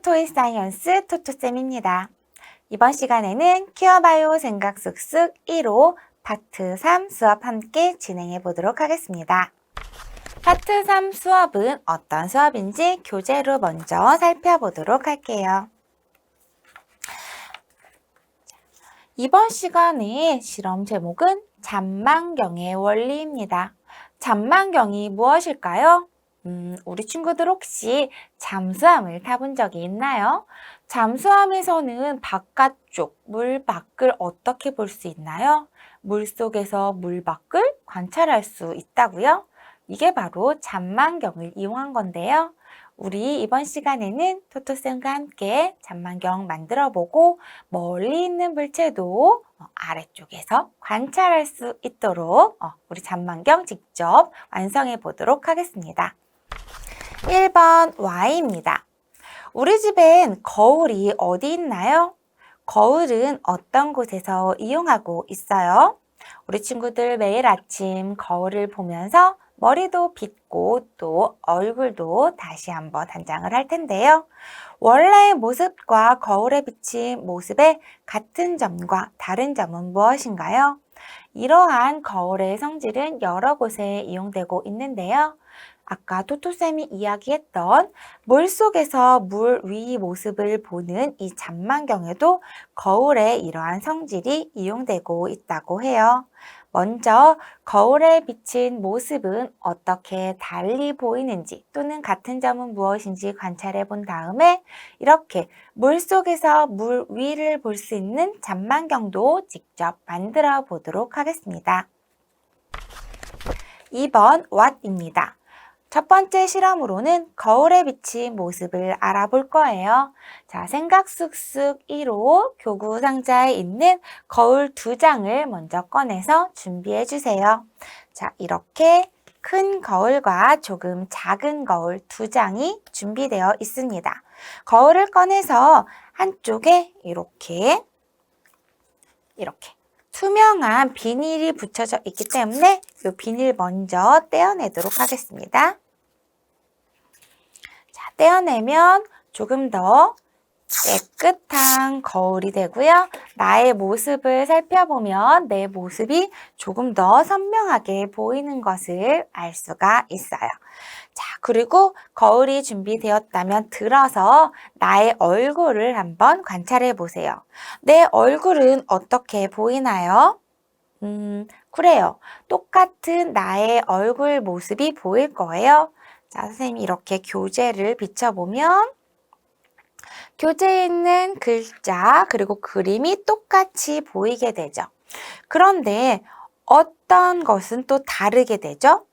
토토이 사이언스 토토쌤입니다. 이번 시간에는 퀴어바이오 생각 쑥쑥 1호 파트 3 수업 함께 진행해 보도록 하겠습니다. 파트 3 수업은 어떤 수업인지 교재로 먼저 살펴보도록 할게요. 이번 시간의 실험 제목은 잠망경의 원리입니다. 잠망경이 무엇일까요? 우리 친구들 혹시 잠수함을 타본 적이 있나요? 잠수함에서는 바깥쪽, 물 밖을 어떻게 볼 수 있나요? 물속에서 물 밖을 관찰할 수 있다고요? 이게 바로 잠망경을 이용한 건데요. 우리 이번 시간에는 토토쌤과 함께 잠망경 만들어보고 멀리 있는 물체도 아래쪽에서 관찰할 수 있도록 우리 잠망경 직접 완성해 보도록 하겠습니다. 1번 Y입니다. 우리 집엔 거울이 어디 있나요? 거울은 어떤 곳에서 이용하고 있어요? 우리 친구들 매일 아침 거울을 보면서 머리도 빗고 또 얼굴도 다시 한번 단장을 할 텐데요. 원래의 모습과 거울에 비친 모습의 같은 점과 다른 점은 무엇인가요? 이러한 거울의 성질은 여러 곳에 이용되고 있는데요. 아까 토토쌤이 이야기했던 물속에서 물 위 모습을 보는 이 잠망경에도 거울에 이러한 성질이 이용되고 있다고 해요. 먼저 거울에 비친 모습은 어떻게 달리 보이는지 또는 같은 점은 무엇인지 관찰해 본 다음에 이렇게 물속에서 물 위를 볼 수 있는 잠망경도 직접 만들어 보도록 하겠습니다. 2번 What입니다. 첫 번째 실험으로는 거울에 비친 모습을 알아볼 거예요. 자, 생각 쑥쑥 1호 교구 상자에 있는 거울 2장을 먼저 꺼내서 준비해 주세요. 자, 이렇게 큰 거울과 조금 작은 거울 2장이 준비되어 있습니다. 거울을 꺼내서 한쪽에 이렇게 투명한 비닐이 붙여져 있기 때문에 이 비닐 먼저 떼어내도록 하겠습니다. 자, 떼어내면 조금 더 깨끗한 거울이 되고요. 나의 모습을 살펴보면 내 모습이 조금 더 선명하게 보이는 것을 알 수가 있어요. 자, 그리고 거울이 준비되었다면 들어서 나의 얼굴을 한번 관찰해 보세요. 내 얼굴은 어떻게 보이나요? 그래요. 똑같은 나의 얼굴 모습이 보일 거예요. 자, 선생님이 이렇게 교재를 비춰보면 교재에 있는 글자 그리고 그림이 똑같이 보이게 되죠. 그런데 어떤 것은 또 다르게 되죠?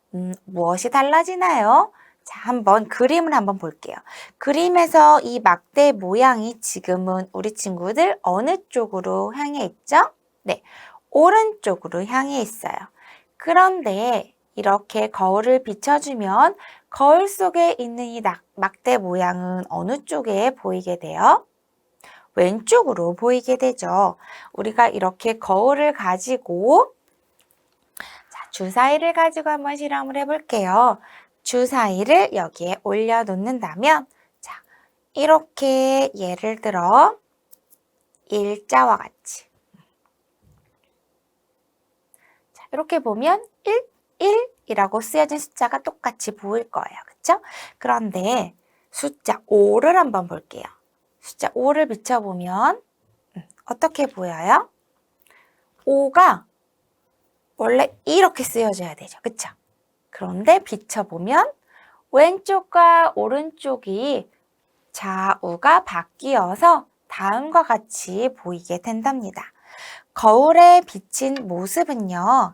무엇이 달라지나요? 자, 한번 그림을 한번 볼게요. 그림에서 이 막대 모양이 지금은 우리 친구들 어느 쪽으로 향해 있죠? 네, 오른쪽으로 향해 있어요. 그런데 이렇게 거울을 비춰주면 거울 속에 있는 이 막대 모양은 어느 쪽에 보이게 돼요? 왼쪽으로 보이게 되죠. 우리가 이렇게 거울을 가지고 주사위를 가지고 한번 실험을 해볼게요. 주사위를 여기에 올려놓는다면 자, 이렇게 예를 들어 일자와 같이 자, 이렇게 보면 1이라고 쓰여진 숫자가 똑같이 보일 거예요. 그렇죠? 그런데 숫자 5를 한번 볼게요. 숫자 5를 비춰보면 어떻게 보여요? 5가 원래 이렇게 쓰여져야 되죠. 그렇죠? 그런데 비춰보면 왼쪽과 오른쪽이 좌우가 바뀌어서 다음과 같이 보이게 된답니다. 거울에 비친 모습은요.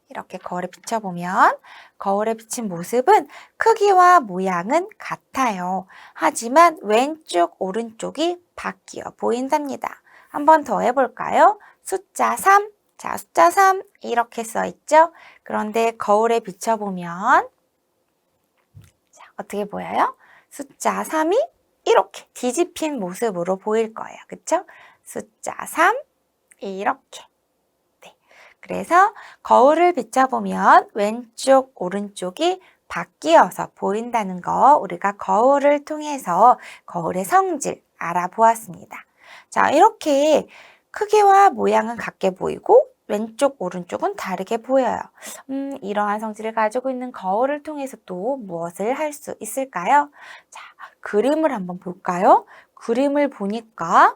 이렇게 거울에 비춰보면 거울에 비친 모습은 크기와 모양은 같아요. 하지만 왼쪽, 오른쪽이 바뀌어 보인답니다. 한 번 더 해볼까요? 숫자 3. 자, 숫자 3 이렇게 써 있죠? 그런데 거울에 비춰보면 자, 어떻게 보여요? 숫자 3이 이렇게 뒤집힌 모습으로 보일 거예요. 그쵸? 숫자 3 이렇게. 네. 그래서 거울을 비춰보면 왼쪽, 오른쪽이 바뀌어서 보인다는 거 우리가 거울을 통해서 거울의 성질 알아보았습니다. 자, 이렇게 크기와 모양은 같게 보이고 왼쪽, 오른쪽은 다르게 보여요. 이러한 성질을 가지고 있는 거울을 통해서 또 무엇을 할 수 있을까요? 자, 그림을 한번 볼까요? 그림을 보니까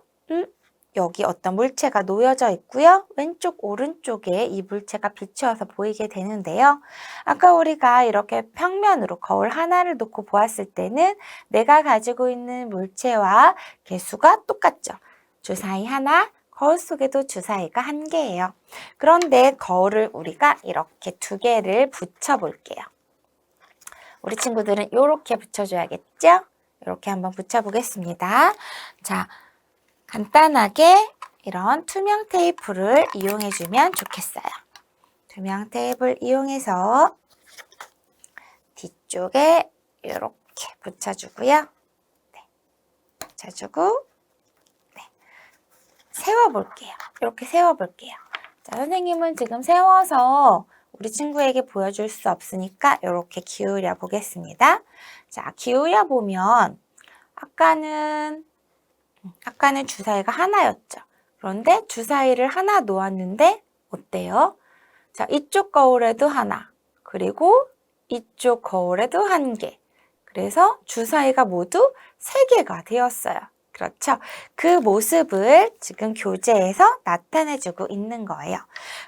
여기 어떤 물체가 놓여져 있고요. 왼쪽, 오른쪽에 이 물체가 비추어서 보이게 되는데요. 아까 우리가 이렇게 평면으로 거울 하나를 놓고 보았을 때는 내가 가지고 있는 물체와 개수가 똑같죠. 주사위 하나, 거울 속에도 주사위가 한 개예요. 그런데 거울을 우리가 이렇게 두 개를 붙여 볼게요. 우리 친구들은 이렇게 붙여줘야겠죠? 이렇게 한번 붙여 보겠습니다. 자, 간단하게 이런 투명 테이프를 이용해주면 좋겠어요. 투명 테이프를 이용해서 뒤쪽에 이렇게 붙여주고요. 네, 붙여주고 네, 세워볼게요. 이렇게 세워볼게요. 자, 선생님은 지금 세워서 우리 친구에게 보여줄 수 없으니까 이렇게 기울여 보겠습니다. 자, 기울여 보면 아까는 주사위가 하나였죠. 그런데 주사위를 하나 놓았는데 어때요? 자, 이쪽 거울에도 하나, 그리고 이쪽 거울에도 한 개. 그래서 주사위가 모두 3개가 되었어요. 그렇죠? 그 모습을 지금 교재에서 나타내주고 있는 거예요.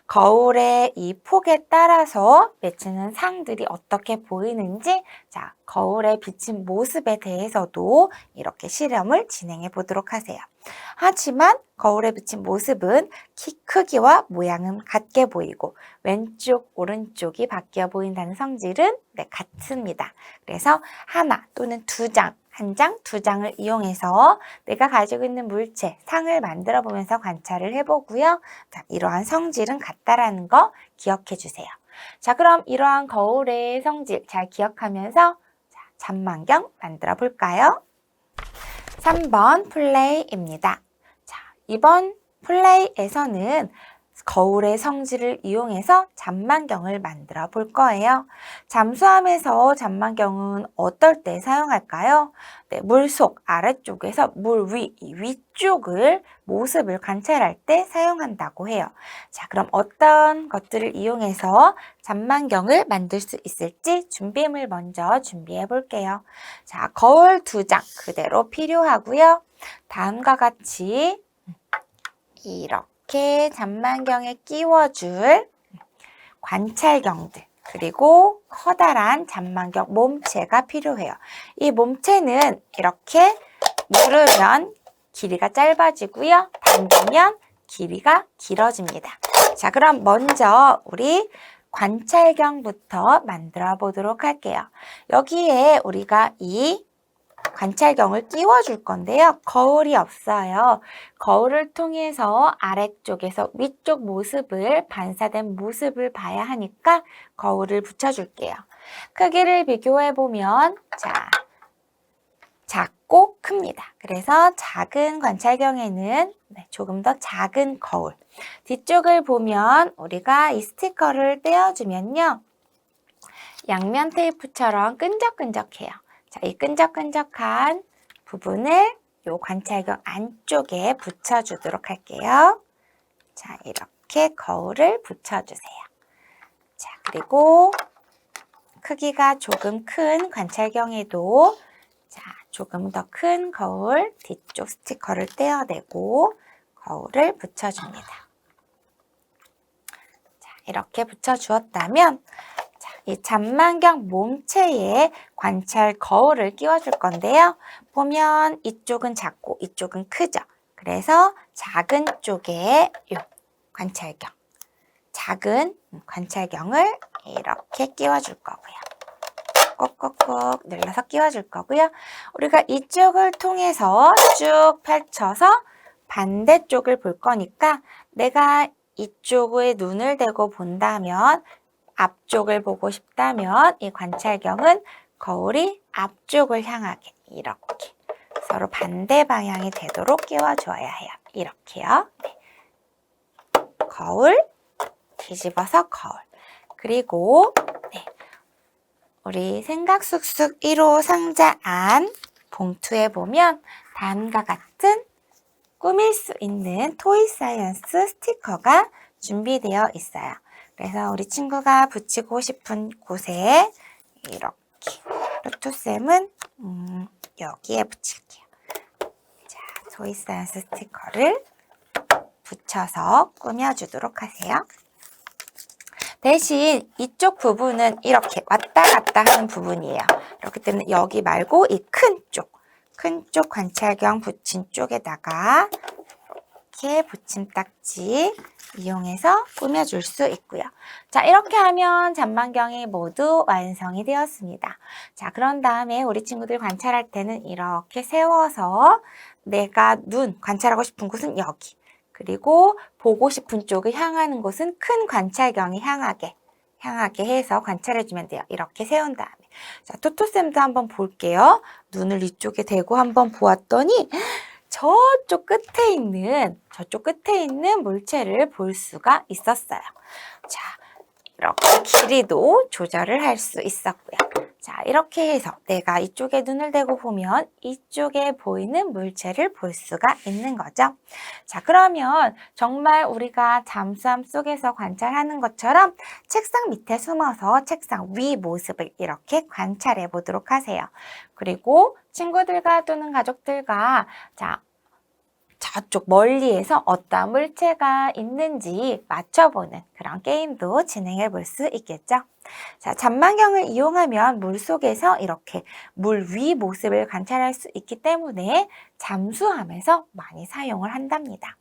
거울의 이 폭에 따라서 맺히는 상들이 어떻게 보이는지, 자, 거울에 비친 모습에 대해서도 이렇게 실험을 진행해 보도록 하세요. 하지만 거울에 비친 모습은 키 크기와 모양은 같게 보이고 왼쪽, 오른쪽이 바뀌어 보인다는 성질은 같습니다. 그래서 하나 또는 두 장, 한 장, 두 장을 이용해서 내가 가지고 있는 물체, 상을 만들어 보면서 관찰을 해보고요. 자, 이러한 성질은 같다라는 거 기억해 주세요. 자, 그럼 이러한 거울의 성질 잘 기억하면서 잠만경 만들어 볼까요? 3번 플레이입니다. 자, 이번 플레이에서는 거울의 성질을 이용해서 잠만경을 만들어 볼 거예요. 잠수함에서 잠만경은 어떨 때 사용할까요? 네, 물속 아래쪽에서 물 위, 위쪽을 모습을 관찰할 때 사용한다고 해요. 자, 그럼 어떤 것들을 이용해서 잠만경을 만들 수 있을지 준비물 먼저 준비해 볼게요. 자, 거울 2장 그대로 필요하고요. 다음과 같이 이렇게 잠만경에 끼워줄 관찰경들, 그리고 커다란 잠만경 몸체가 필요해요. 이 몸체는 이렇게 누르면 길이가 짧아지고요. 당기면 길이가 길어집니다. 자, 그럼 먼저 우리 관찰경부터 만들어 보도록 할게요. 여기에 우리가 이 관찰경을 끼워줄 건데요. 거울이 없어요. 거울을 통해서 아래쪽에서 위쪽 모습을, 반사된 모습을 봐야 하니까 거울을 붙여줄게요. 크기를 비교해보면, 자, 작고 큽니다. 그래서 작은 관찰경에는 조금 더 작은 거울. 뒤쪽을 보면 우리가 이 스티커를 떼어주면요. 양면 테이프처럼 끈적끈적해요. 자, 이 끈적끈적한 부분을 이 관찰경 안쪽에 붙여주도록 할게요. 자, 이렇게 거울을 붙여주세요. 자, 그리고 크기가 조금 큰 관찰경에도 자, 조금 더 큰 거울 뒤쪽 스티커를 떼어내고 거울을 붙여줍니다. 자, 이렇게 붙여주었다면 이 잠만경 몸체에 관찰 거울을 끼워줄 건데요. 보면 이쪽은 작고 이쪽은 크죠. 그래서 작은 쪽에 이 관찰경, 작은 관찰경을 이렇게 끼워줄 거고요. 꼭꼭꼭 눌러서 끼워줄 거고요. 우리가 이쪽을 통해서 쭉 펼쳐서 반대쪽을 볼 거니까 내가 이쪽에 눈을 대고 본다면 앞쪽을 보고 싶다면 이 관찰경은 거울이 앞쪽을 향하게 이렇게 서로 반대 방향이 되도록 끼워줘야 해요. 이렇게요. 네. 거울, 뒤집어서 거울. 그리고 우리 생각 쑥쑥 1호 상자 안 봉투에 보면 다음과 같은 꾸밀 수 있는 토이 사이언스 스티커가 준비되어 있어요. 그래서 우리 친구가 붙이고 싶은 곳에 이렇게 루투쌤은 여기에 붙일게요. 자, 토이 사이언스 스티커를 붙여서 꾸며주도록 하세요. 대신 이쪽 부분은 이렇게 왔다 갔다 하는 부분이에요. 그렇기 때문에 여기 말고 이 큰 쪽 관찰경 붙인 쪽에다가 이렇게 붙임딱지 이용해서 꾸며줄 수 있고요. 자, 이렇게 하면 잔망경이 모두 완성이 되었습니다. 자, 그런 다음에 우리 친구들 관찰할 때는 이렇게 세워서 내가 관찰하고 싶은 곳은 여기, 그리고 보고 싶은 쪽을 향하는 곳은 큰 관찰경이 향하게 해서 관찰해주면 돼요. 이렇게 세운 다음에. 자, 토토쌤도 한번 볼게요. 눈을 이쪽에 대고 한번 보았더니 저쪽 끝에 있는 물체를 볼 수가 있었어요. 자, 이렇게 길이도 조절을 할 수 있었고요. 자, 이렇게 해서 내가 이쪽에 눈을 대고 보면 이쪽에 보이는 물체를 볼 수가 있는 거죠. 자, 그러면 정말 우리가 잠수함 속에서 관찰하는 것처럼 책상 밑에 숨어서 책상 위 모습을 이렇게 관찰해 보도록 하세요. 그리고 친구들과 또는 가족들과 저쪽 멀리에서 어떤 물체가 있는지 맞춰보는 그런 게임도 진행해 볼 수 있겠죠. 자, 잔망경을 이용하면 물속에서 이렇게 물 위 모습을 관찰할 수 있기 때문에 잠수함에서 많이 사용을 한답니다.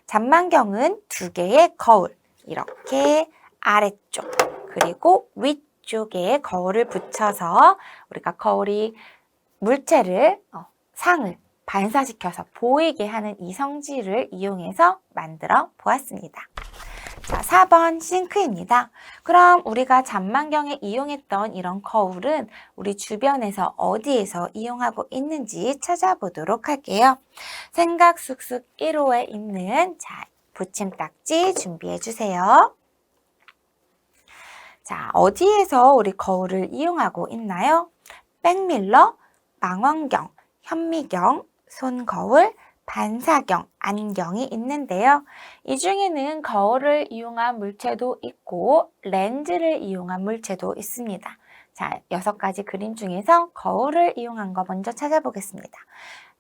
잔망경은 2개의 거울, 이렇게 아래쪽 그리고 위쪽에 거울을 붙여서 우리가 거울이 물체를 상을 반사시켜서 보이게 하는 이 성질을 이용해서 만들어 보았습니다. 자, 4번 싱크입니다. 그럼 우리가 잔망경에 이용했던 이런 거울은 우리 주변에서 어디에서 이용하고 있는지 찾아보도록 할게요. 생각 쑥쑥 1호에 있는 붙임딱지 준비해 주세요. 자, 어디에서 우리 거울을 이용하고 있나요? 백밀러, 망원경, 현미경, 손거울, 반사경, 안경이 있는데요. 이 중에는 거울을 이용한 물체도 있고 렌즈를 이용한 물체도 있습니다. 자, 6가지 그림 중에서 거울을 이용한 거 먼저 찾아보겠습니다.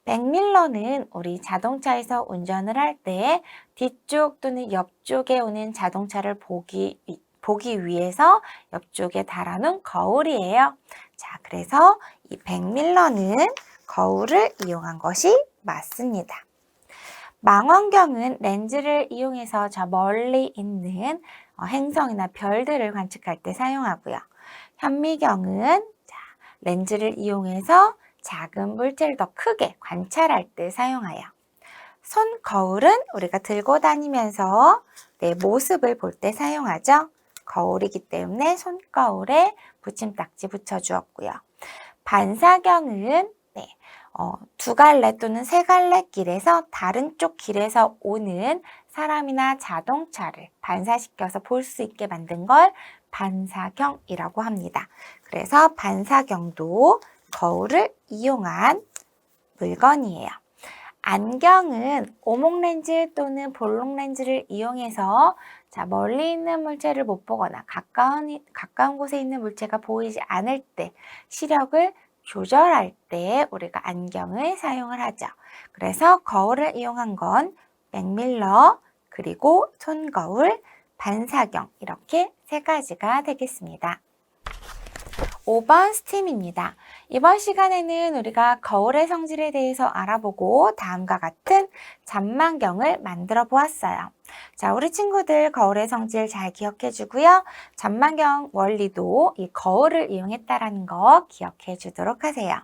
백밀러는 우리 자동차에서 운전을 할 때 뒤쪽 또는 옆쪽에 오는 자동차를 보기 위해서 옆쪽에 달아놓은 거울이에요. 자, 그래서 이 백밀러는 거울을 이용한 것이 맞습니다. 망원경은 렌즈를 이용해서 저 멀리 있는 행성이나 별들을 관측할 때 사용하고요. 현미경은 렌즈를 이용해서 작은 물체를 더 크게 관찰할 때 사용하여, 손거울은 우리가 들고 다니면서 내 모습을 볼 때 사용하죠. 거울이기 때문에 손거울에 붙임딱지 붙여주었고요. 반사경은 2갈래 또는 3갈래 길에서 다른 쪽 길에서 오는 사람이나 자동차를 반사시켜서 볼 수 있게 만든 걸 반사경이라고 합니다. 그래서 반사경도 거울을 이용한 물건이에요. 안경은 오목렌즈 또는 볼록렌즈를 이용해서 멀리 있는 물체를 못 보거나 가까운 곳에 있는 물체가 보이지 않을 때 시력을 조절할 때 우리가 안경을 사용을 하죠. 그래서 거울을 이용한 건 백밀러, 그리고 손거울, 반사경 이렇게 3가지가 되겠습니다. 5번 스팀입니다. 이번 시간에는 우리가 거울의 성질에 대해서 알아보고 다음과 같은 잔망경을 만들어 보았어요. 자, 우리 친구들 거울의 성질 잘 기억해 주고요. 잔망경 원리도 이 거울을 이용했다라는 거 기억해 주도록 하세요.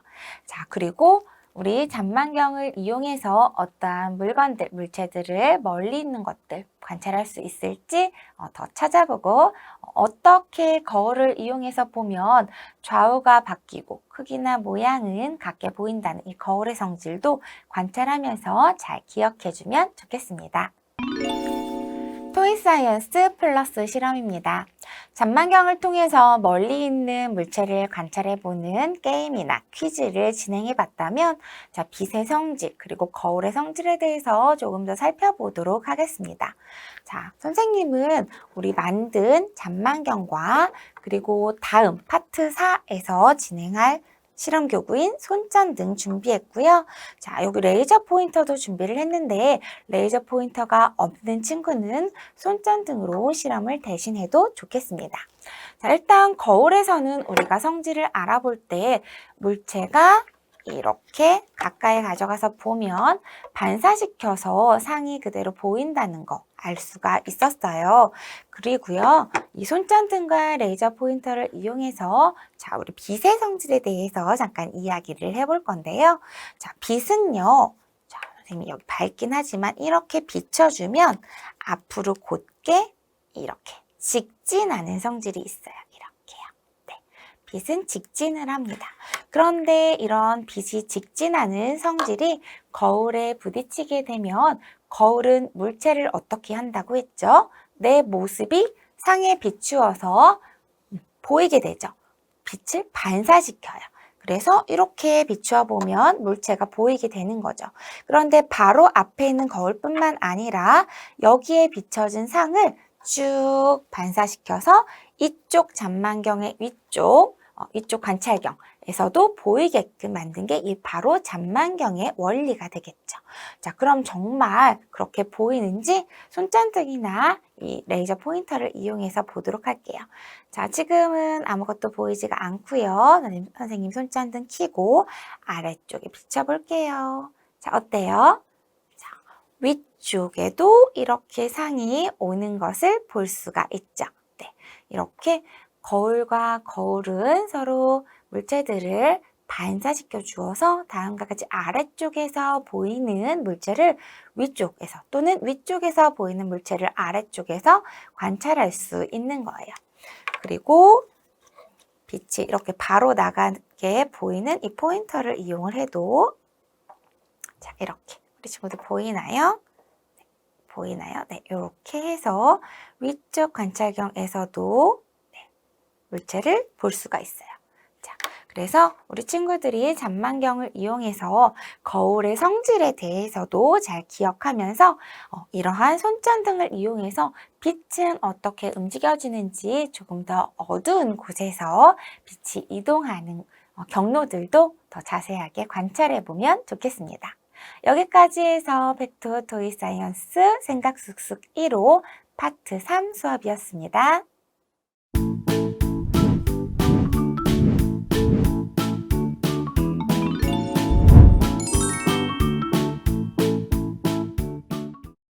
자, 그리고 우리 잔망경을 이용해서 어떠한 물건들, 물체들을 멀리 있는 것들 관찰할 수 있을지 더 찾아보고 어떻게 거울을 이용해서 보면 좌우가 바뀌고 크기나 모양은 같게 보인다는 이 거울의 성질도 관찰하면서 잘 기억해주면 좋겠습니다. 토이 사이언스 플러스 실험입니다. 잔망경을 통해서 멀리 있는 물체를 관찰해보는 게임이나 퀴즈를 진행해봤다면, 자, 빛의 성질, 그리고 거울의 성질에 대해서 조금 더 살펴보도록 하겠습니다. 자, 선생님은 우리 만든 잔망경과 그리고 다음 파트 4에서 진행할 실험교구인 손전등 준비했고요. 자, 여기 레이저 포인터도 준비를 했는데 레이저 포인터가 없는 친구는 손전등으로 실험을 대신해도 좋겠습니다. 자, 일단 거울에서는 우리가 성질을 알아볼 때 물체가 이렇게 가까이 가져가서 보면 반사시켜서 상이 그대로 보인다는 거 알 수가 있었어요. 그리고요, 이 손전등과 레이저 포인터를 이용해서 자, 우리 빛의 성질에 대해서 잠깐 이야기를 해볼 건데요. 자, 빛은요, 자, 선생님이 여기 밝긴 하지만 이렇게 비춰주면 앞으로 곧게 이렇게 직진하는 성질이 있어요. 이렇게요. 네, 빛은 직진을 합니다. 그런데 이런 빛이 직진하는 성질이 거울에 부딪히게 되면 거울은 물체를 어떻게 한다고 했죠? 내 모습이 상에 비추어서 보이게 되죠. 빛을 반사시켜요. 그래서 이렇게 비추어 보면 물체가 보이게 되는 거죠. 그런데 바로 앞에 있는 거울뿐만 아니라 여기에 비춰진 상을 쭉 반사시켜서 이쪽 잔망경의 위쪽, 이쪽 관찰경에서도 보이게끔 만든 게 이 바로 잔망경의 원리가 되겠죠. 자, 그럼 정말 그렇게 보이는지 손전등이나 이 레이저 포인터를 이용해서 보도록 할게요. 자, 지금은 아무것도 보이지가 않고요. 선생님 손전등 켜고 아래쪽에 비춰볼게요. 자, 어때요? 자, 위쪽에도 이렇게 상이 오는 것을 볼 수가 있죠. 네, 이렇게 거울과 거울은 서로 물체들을 반사시켜 주어서 다음과 같이 아래쪽에서 보이는 물체를 위쪽에서 또는 위쪽에서 보이는 물체를 아래쪽에서 관찰할 수 있는 거예요. 그리고 빛이 이렇게 바로 나가게 보이는 이 포인터를 이용을 해도 자, 이렇게 우리 친구들 보이나요? 네, 보이나요? 네, 이렇게 해서 위쪽 관찰경에서도 네, 물체를 볼 수가 있어요. 자, 그래서 우리 친구들이 잔망경을 이용해서 거울의 성질에 대해서도 잘 기억하면서 이러한 손전등을 이용해서 빛은 어떻게 움직여지는지 조금 더 어두운 곳에서 빛이 이동하는 경로들도 더 자세하게 관찰해 보면 좋겠습니다. 여기까지 해서 팩트 토이 사이언스 생각 쑥쑥 1호 파트 3 수업이었습니다.